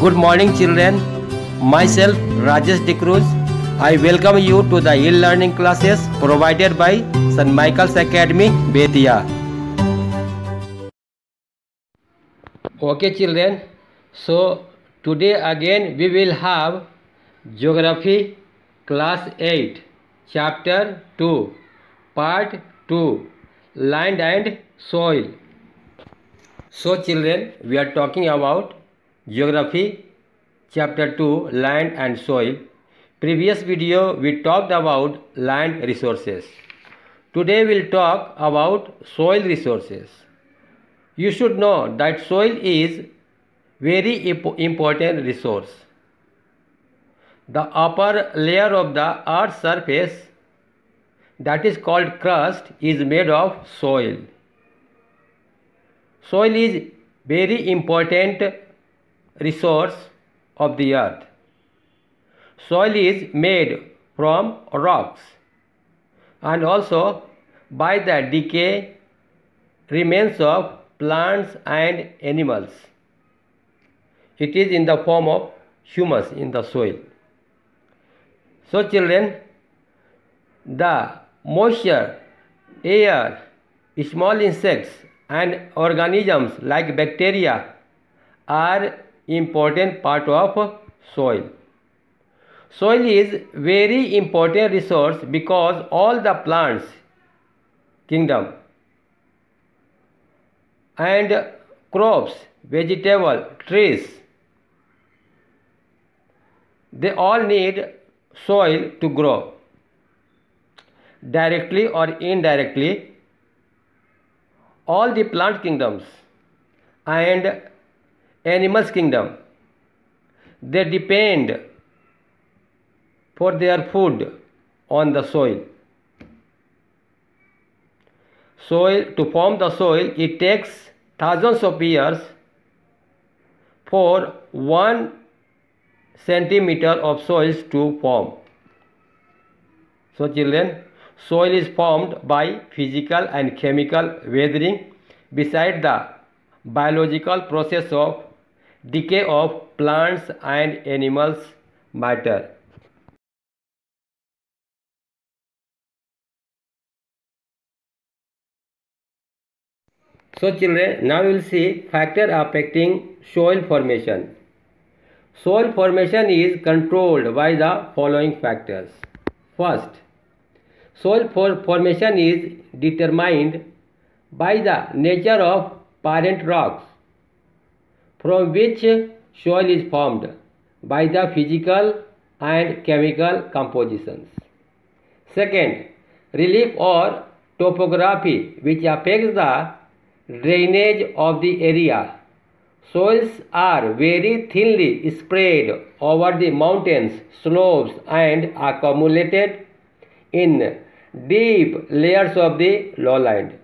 Good morning, children. Myself, Rajesh Dikruz. I welcome you to the e-learning classes provided by St. Michael's Academy, Bettiah. Okay, children. So, today again we will have Geography, Class 8, Chapter 2, Part 2, Land and Soil. So, children, we are talking about Geography, Chapter 2, Land and Soil. Previous video we talked about land resources. Today we'll talk about soil resources. You should know that soil is very important resource. The upper layer of the earth's surface, that is called crust, is made of soil. Soil is very important resource of the earth. Soil is made from rocks and also by the decay remains of plants and animals. It is in the form of humus in the soil. So children, the moisture, air, small insects and organisms like bacteria are important part of soil. Soil is very important resource because all the plants kingdom and crops, vegetable, trees, they all need soil to grow. Directly or indirectly, all the plant kingdoms and animals kingdom, they depend for their food on the soil. To form the soil, it takes thousands of years for 1 centimeter of soils to form. So children, soil is formed by physical and chemical weathering beside the biological process of decay of plants and animals matter. So children, now we will see factor affecting soil formation. Soil formation is controlled by the following factors. First, soil formation is determined by the nature of parent rocks from which soil is formed by the physical and chemical compositions. Second, relief or topography which affects the drainage of the area. Soils are very thinly spread over the mountains, slopes and accumulated in deep layers of the lowland.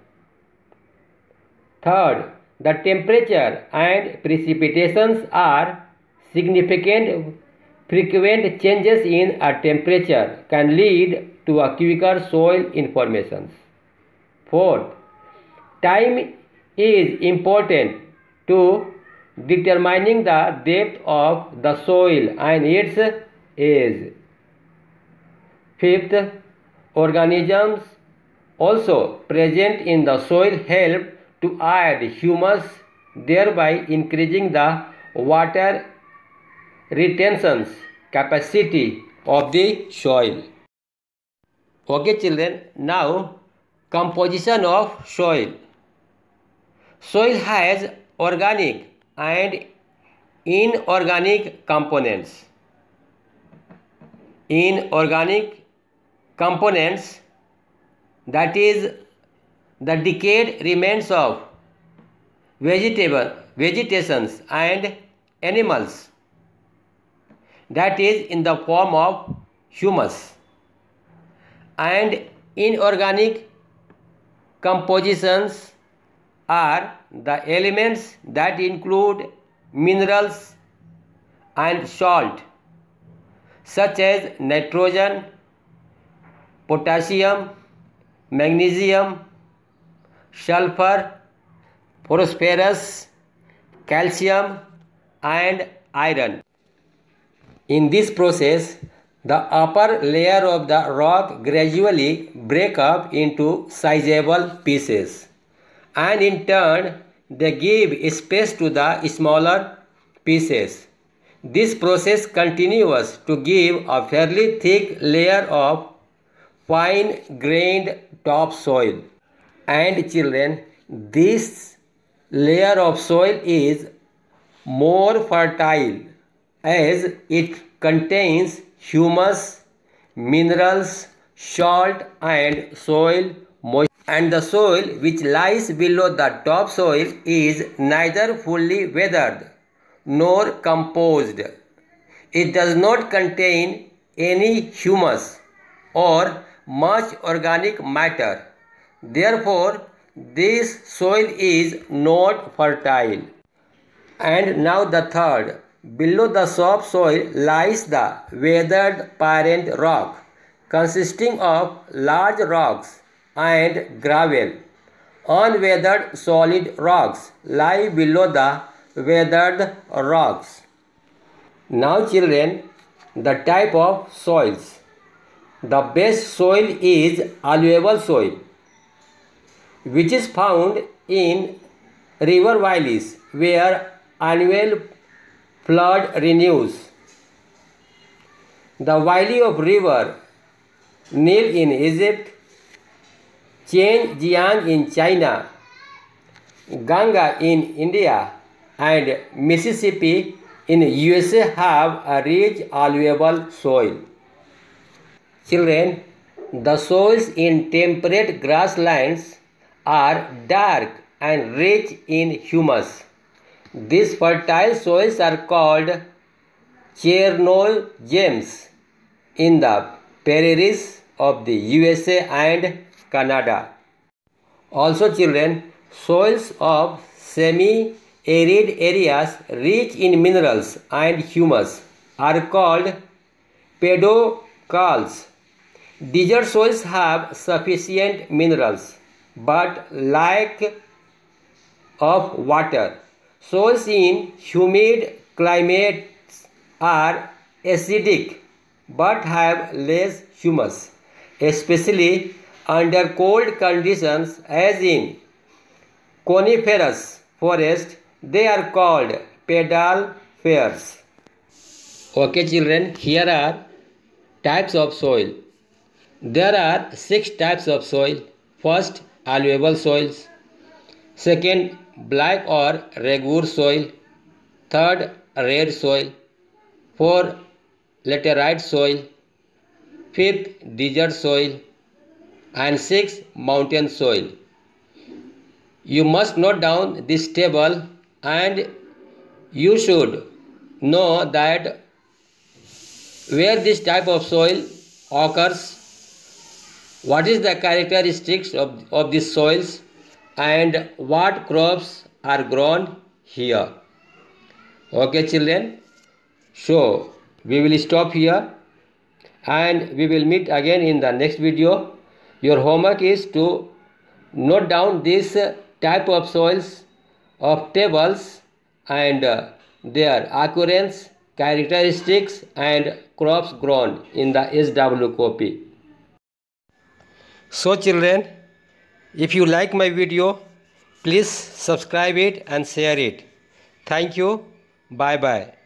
Third, the temperature and precipitations are significant. Frequent changes in a temperature can lead to a quicker soil informations. Fourth, time is important to determining the depth of the soil and its age. Fifth, organisms also present in the soil help to add humus, thereby increasing the water retention capacity of the soil. Okay children, now composition of soil. Soil has organic and inorganic components. Inorganic components, that is the decayed remains of vegetations and animals, that is in the form of humus. And inorganic compositions are the elements that include minerals and salt such as nitrogen, potassium, magnesium, sulfur, phosphorus, calcium and iron. In this process, the upper layer of the rock gradually break up into sizable pieces, and in turn they give space to the smaller pieces. This process continues to give a fairly thick layer of fine-grained topsoil. And children, this layer of soil is more fertile as it contains humus, minerals, salt and soil moisture. And the soil which lies below the topsoil is neither fully weathered nor composed. It does not contain any humus or much organic matter. Therefore, this soil is not fertile. And now the third. Below the subsoil lies the weathered parent rock, consisting of large rocks and gravel. Unweathered solid rocks lie below the weathered rocks. Now children, the type of soils. The best soil is alluvial soil, which is found in river valleys where annual flood renews. The valley of river Nile in Egypt, Zhejiang in China, Ganga in India and Mississippi in USA have a rich alluvial soil. Children, the soils in temperate grasslands are dark and rich in humus. These fertile soils are called Chernozems in the prairies of the USA and Canada. Also children, soils of semi-arid areas rich in minerals and humus are called pedicels. Desert soils have sufficient minerals but lack of water. Soils in humid climates are acidic but have less humus, especially under cold conditions as in coniferous forest. They are called pedal fairs. Okay children, here are types of soil. There are 6 types of soil. First, alluvial soils. Second, black or regur soil. Third, red soil. Fourth, laterite soil. Fifth, desert soil. And sixth, mountain soil. You must note down this table and you should know that where this type of soil occurs, what is the characteristics of these soils and what crops are grown here. Okay children, so we will stop here and we will meet again in the next video. Your homework is to note down this type of soils of tables and their occurrence, characteristics and crops grown in the SW copy. So children, if you like my video, please subscribe it and share it. Thank you. Bye bye.